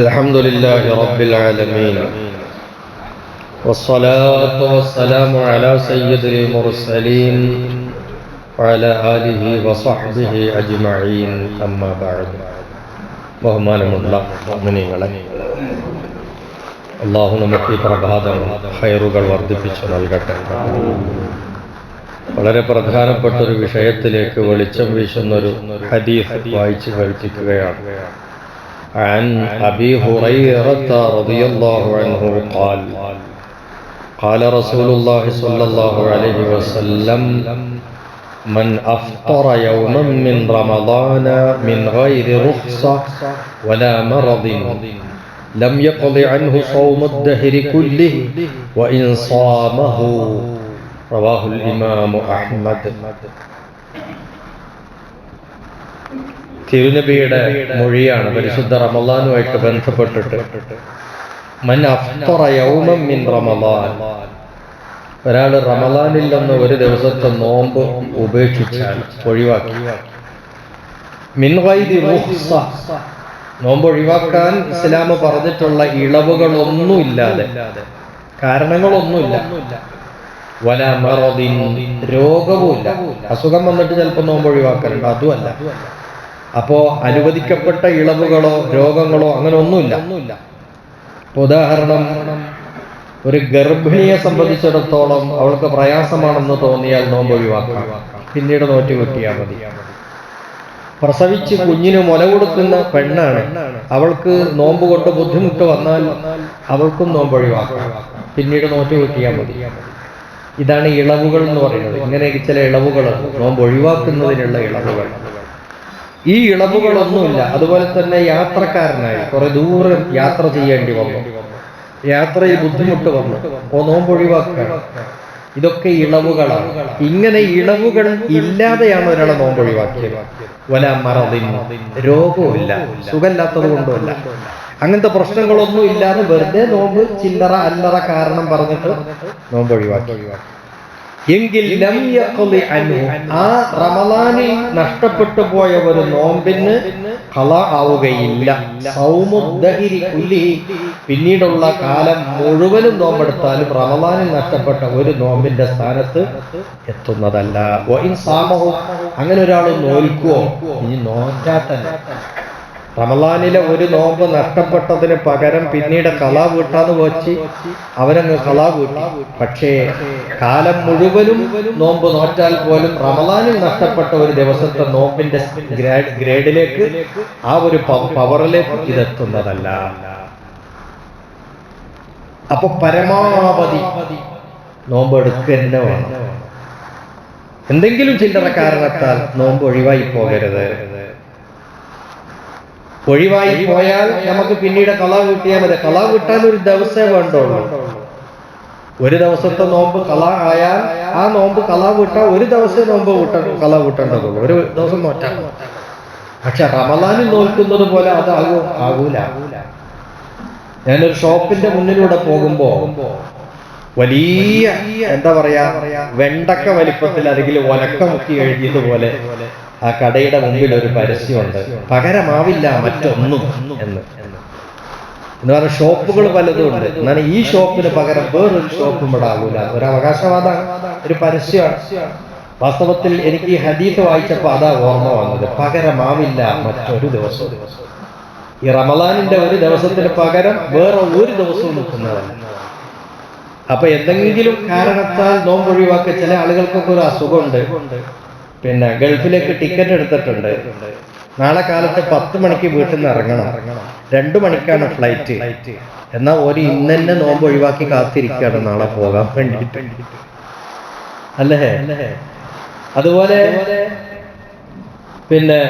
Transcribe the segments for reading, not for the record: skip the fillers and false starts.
الحمد لله رب العالمين والصلاة والسلام على سيد المرسلين وعلى آله وصحبه أجمعين أما بعد ബഹുമാനമുള്ള മുഅ്മിനീങ്ങളെ, അല്ലാഹു നമുക്ക് ഈ പ്രഭാതം ഖൈറുകൾ വർദ്ധിപ്പിച്ചു നൽകട്ടെ. വളരെ പ്രധാനപ്പെട്ട ഒരു വിഷയത്തിലേക്ക് വെളിച്ചം വീശുന്നൊരു ഹദീസ് വായിച്ചു കേൾപ്പിക്കുകയാണ്. عن أبي هريرة رضي الله عنه قال قال رسول الله صلى الله عليه وسلم من أفطر يوما من رمضان من غير رخصة ولا مرض لم يقض عنه صوم الدهر كله وإن صامه رواه الإمام أحمد. തിരുനബിയുടെ മൊഴിയാണ് പരിശുദ്ധ റമളാനുമായിട്ട് ബന്ധപ്പെട്ടിട്ട്. മൻ അഫ്തറ യൗമൻ മിൻ റമളാൻ, ഒരാൾ റമളാനിൽ നിന്ന് ഒരു ദിവസത്തെ നോമ്പ് ഉപേക്ഷിച്ചാൽ, ഒഴിവാക്കി, മിൻ ഗൈരി റുഖ്സ, നോമ്പ് ഒഴിവാക്കാൻ ഇസ്ലാം പറഞ്ഞിട്ടുള്ള ഇളവുകളൊന്നുമില്ലാതെ, കാരണങ്ങളൊന്നുമില്ല, വലാ മറദിൻ, രോഗവുമില്ല, അസുഖം വന്നിട്ട് ചിലപ്പോൾ നോമ്പ് ഒഴിവാക്കലുണ്ട്, അതുമല്ല. അപ്പോ അനുവദിക്കപ്പെട്ട ഇളവുകളോ രോഗങ്ങളോ അങ്ങനെ ഒന്നുമില്ല. ഉദാഹരണം, ഒരു ഗർഭിണിയെ സംബന്ധിച്ചിടത്തോളം അവൾക്ക് പ്രയാസമാണെന്ന് തോന്നിയാൽ നോമ്പ് ഒഴിവാക്കാം, പിന്നീട് നോറ്റ് വെട്ടിയാൽ മതി. പ്രസവിച്ച് കുഞ്ഞിന് മുല കൊടുക്കുന്ന പെണ്ണാണ്, അവൾക്ക് നോമ്പ് കൊണ്ട് ബുദ്ധിമുട്ട് വന്നാൽ അവൾക്കും നോമ്പ് ഒഴിവാക്കാം, പിന്നീട് നോറ്റ് വെട്ടിയാൽ മതി. ഇതാണ് ഇളവുകൾ എന്ന് പറയുന്നത്. ഇങ്ങനെ ചില ഇളവുകൾ, നോമ്പ് ഒഴിവാക്കുന്നതിനുള്ള ഇളവുകൾ. ഈ ഇളവുകളൊന്നുമില്ല. അതുപോലെ തന്നെ യാത്രക്കാരനായി കുറെ ദൂരം യാത്ര ചെയ്യേണ്ടി വന്നു, യാത്രയിൽ ബുദ്ധിമുട്ട് വന്നു, നോമ്പ് ഒഴിവാക്കുക, ഇതൊക്കെ ഇളവുകളാണ്. ഇങ്ങനെ ഇളവുകൾ ഇല്ലാതെയാണ് ഒരാളെ നോമ്പ് ഒഴിവാക്കിയത്. വല മറദിൻ, രോഗവുമില്ല, സുഖമില്ലാത്തത് കൊണ്ടുമല്ല, അങ്ങനത്തെ പ്രശ്നങ്ങളൊന്നും ഇല്ലാതെ വെറുതെ നോമ്പ് ചില്ലറ അല്ലറ കാരണം പറഞ്ഞിട്ട് നോമ്പ് ഒഴിവാക്കി എങ്കിൽ ലം യഖ്ളി അൻഹു, ആ റമളാനിൽ നഷ്ടപ്പെട്ടു പോയ ഒരു നോമ്പിന് ഖളാ ആവുകയില്ല. സൗമുദ്ദഹിരി കുല്ലിഹി, പിന്നീടുള്ള കാലം മുഴുവനും നോമ്പെടുത്താലും റമളാനിൽ നഷ്ടപ്പെട്ട ഒരു നോമ്പിന്റെ സ്ഥാനത്ത് എത്തുന്നതല്ല. വഇൻ സാമഹു, അങ്ങനെ ഒരാൾ നോൽക്കുവോ, ഇനി നോറ്റാത്തല്ല, റമളാനിലെ ഒരു നോമ്പ് നഷ്ടപ്പെട്ടതിന് പകരം പിന്നീട് ഖളാ വീട്ടാന്ന് വെച്ച് അവരങ്ങ് ഖളാ വീട്ടി. പക്ഷേ കാലം മുഴുവനും നോമ്പ് നോറ്റാൽ പോലും റമളാനിൽ നഷ്ടപ്പെട്ട ഒരു ദിവസത്തെ നോമ്പിന്റെ ഗ്രേഡിലേക്ക്, ആ ഒരു പവറിലേക്ക് ഇതെത്തുന്നതല്ല. അപ്പൊ പരമാവധി നോമ്പ് എടുക്കുക തന്നെ വേണം. എന്തെങ്കിലും ചില്ലറ കാരണത്താൽ നോമ്പ് ഒഴിവായി പോകരുത്. ഒഴിവായി പോയാൽ നമുക്ക് പിന്നീട് ഖളാ വീട്ടിയാൽ മതി. ഖളാ വീട്ടാൻ ഒരു ദിവസമേ വേണ്ടുള്ളൂ. ഒരു ദിവസത്തെ നോമ്പ് ഖളാ ആയാൽ ആ നോമ്പ് ഖളാ വീട്ടാൻ ഒരു ദിവസം നോമ്പ് ഖളാ വീട്ടേണ്ടതുള്ളൂ, ഒരു ദിവസം നോറ്റാൽ. പക്ഷെ റമളാനിൽ നോക്കുന്നത് പോലെ അത് ആകൂല. ഞാനൊരു ഷോപ്പിന്റെ മുന്നിലൂടെ പോകുമ്പോ വലിയ എന്താ പറയാ, വെണ്ടക്ക വലിപ്പത്തിൽ അല്ലെങ്കിൽ ഒലക്ക മുക്കി എഴുതിയതുപോലെ ആ കടയുടെ മുമ്പിൽ ഒരു പരസ്യമുണ്ട്, പകരമാവില്ല മറ്റൊന്നും എന്ന് പറഞ്ഞ ഷോപ്പുകൾ പലതും ഉണ്ട്. എന്നാൽ ഈ ഷോപ്പിന് പകരം വേറൊരു ഷോപ്പും ഇവിടെ ആകൂല. ഒരു അവകാശവാദമാണ്, ഒരു പരസ്യമാണ്. വാസ്തവത്തിൽ എനിക്ക് ഈ ഹദീസ് വായിച്ചപ്പോൾ അതാ ഓർമ്മ വന്നത്, പകരമാവില്ല മറ്റൊരു ദിവസം. ഈ റമളാനിന്റെ ഒരു ദിവസത്തിന് പകരം വേറെ ഒരു ദിവസവും നിൽക്കുന്നതല്ല. അപ്പൊ എന്തെങ്കിലും കാരണത്താൽ നോമ്പ് ഒഴിവാക്കി, ചില ആളുകൾക്കൊക്കെ ഒരു അസുഖമുണ്ട്, പിന്നെ ഗൾഫിലേക്ക് ടിക്കറ്റ് എടുത്തിട്ടുണ്ട്, നാളെ കാലത്ത് 10 മണിക്ക് വീട്ടിൽ നിന്ന് ഇറങ്ങണം, 2 മണിക്കാണ് ഫ്ലൈറ്റ്, എന്നാൽ ഒരു ഇന്നെ നോമ്പ് ഒഴിവാക്കി കാത്തിരിക്കുകയാണ് നാളെ പോകാൻ വേണ്ടിയിട്ട്, അല്ലേ? അതുപോലെ പിന്നെ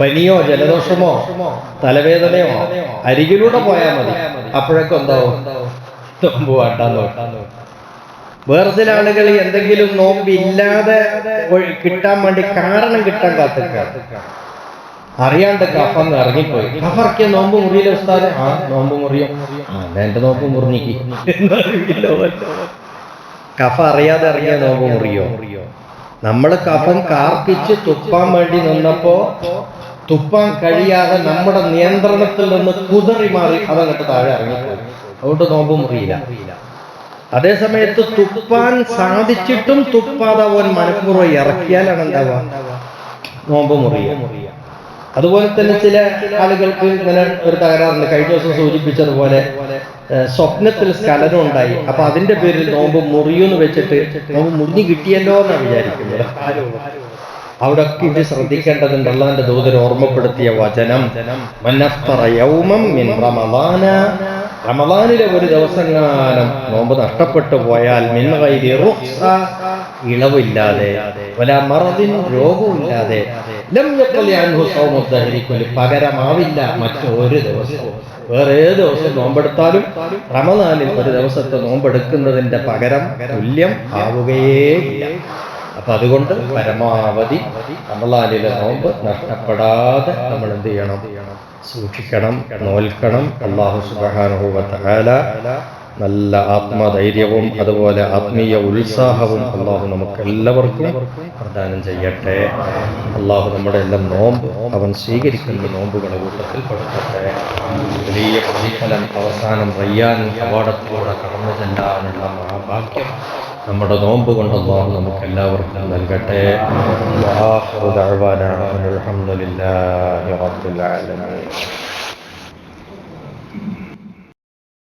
പനിയോ ജലദോഷമോ തലവേദനയോ അരികിലൂടെ പോയാൽ മതി, അപ്പോഴൊക്കെ എന്താവും, നോമ്പ് വേണ്ടാന്ന്. വേറെ ചില ആളുകൾ എന്തെങ്കിലും നോമ്പില്ലാതെ കിട്ടാൻ വേണ്ടി കാരണം കിട്ടാൻ കാത്തിരിക്കുക, അറിയാണ്ട് കഫം ഇറങ്ങിപ്പോയി, കഫറക്കിയ നോമ്പ് മുറിയിലെ ഉസ്താദ്, ആ നോമ്പ് മുറിയും, എന്റെ നോമ്പ് മുറിഞ്ഞിക്ക്, കഫ അറിയാതെ ഇറങ്ങിയ നോമ്പ് മുറിയോ? നമ്മൾ കഫം കാർപ്പിച്ച് തുപ്പാൻ വേണ്ടി നിന്നപ്പോ തുപ്പാൻ കഴിയാതെ നമ്മുടെ നിയന്ത്രണത്തിൽ നിന്ന് കുതറി മാറി അതങ്ങട്ട് താഴെ ഇറങ്ങിപ്പോയി. അതുകൊണ്ട് നോമ്പ് മുറിയില്ല. അതേ സമയത്ത് തുപ്പാൻ സാധിച്ചിട്ടും തുപ്പാതെ അവൻ മനഃപൂർവ്വം ഇറക്കിയാലാണ് എന്താവുക? നോമ്പ് മുറിയുക. അതുപോലെ തന്നെ ചില ആളുകൾക്ക് ഇങ്ങനെ ഒരു തകരാറുണ്ട്. കഴിഞ്ഞ ദിവസം സൂചിപ്പിച്ചതുപോലെ സ്വപ്നത്തിൽ സ്ഖലനം ഉണ്ടായി. അപ്പൊ അതിന്റെ പേരിൽ നോമ്പ് മുറിയൂന്ന് വെച്ചിട്ട് നോമ്പ് മുറിഞ്ഞു കിട്ടിയല്ലോ എന്നാണ് വിചാരിക്കുന്നത്. അവിടെ ഒക്കെ ഇത് ശ്രദ്ധിക്കേണ്ടതുണ്ട്. അള്ളാന്റെ ദൂതൻ ഓർമ്മപ്പെടുത്തിയ വചനം, റമളാനിലെ ഒരു ദിവസങ്ങാനും നോമ്പ് നഷ്ടപ്പെട്ടു പോയാൽ മിൻ ഗൈരി റുഖ്സ, ഇളവില്ലാതെ, വലാ മറദിൻ, രോഗമില്ലാതെ, ലം യഖ്ലി അൻഹു സൗമു ദഹരി, പകരമാവില്ല മറ്റൊരു ദിവസവും. വേറെ ഏത് ദിവസം നോമ്പെടുത്താലും റമളാനിൽ ഒരു ദിവസത്തെ നോമ്പെടുക്കുന്നതിന്റെ പകരം തുല്യം ആവുകയേ ഇല്ല. അപ്പൊ അതുകൊണ്ട് പരമാവധി റമളാനിലെ നോമ്പ് നഷ്ടപ്പെടാതെ നമ്മൾ എന്ത് ചെയ്യണം? സൂക്ഷിക്കണം, നോൽക്കണം. അല്ലാഹു സുബ്ഹാനഹു വ തആല നല്ല ആത്മധൈര്യവും അതുപോലെ ആത്മീയ ഉത്സാഹവും അല്ലാഹു നമുക്ക് എല്ലാവർക്കും പ്രദാനം ചെയ്യട്ടെ. അല്ലാഹു നമ്മുടെ എല്ലാം നോമ്പ് അവൻ സ്വീകരിക്കുന്ന നോമ്പുകളെ കൂട്ടത്തിൽ പെടുത്തട്ടെ. വലിയ പ്രതിഫലം അവസാനം റയ്യാൻ കവാടത്തിലൂടെ കടന്നു ചെല്ലാനുള്ള മഹാഭാഗ്യം നമ്മുടെ നോമ്പ് കൊണ്ട് അല്ലാഹു നമുക്ക് എല്ലാവർക്കും നൽകട്ടെ. വആഖിറു ദഅ്വാനാ അൽഹംദുലില്ലാഹി റബ്ബിൽ ആലമീൻ.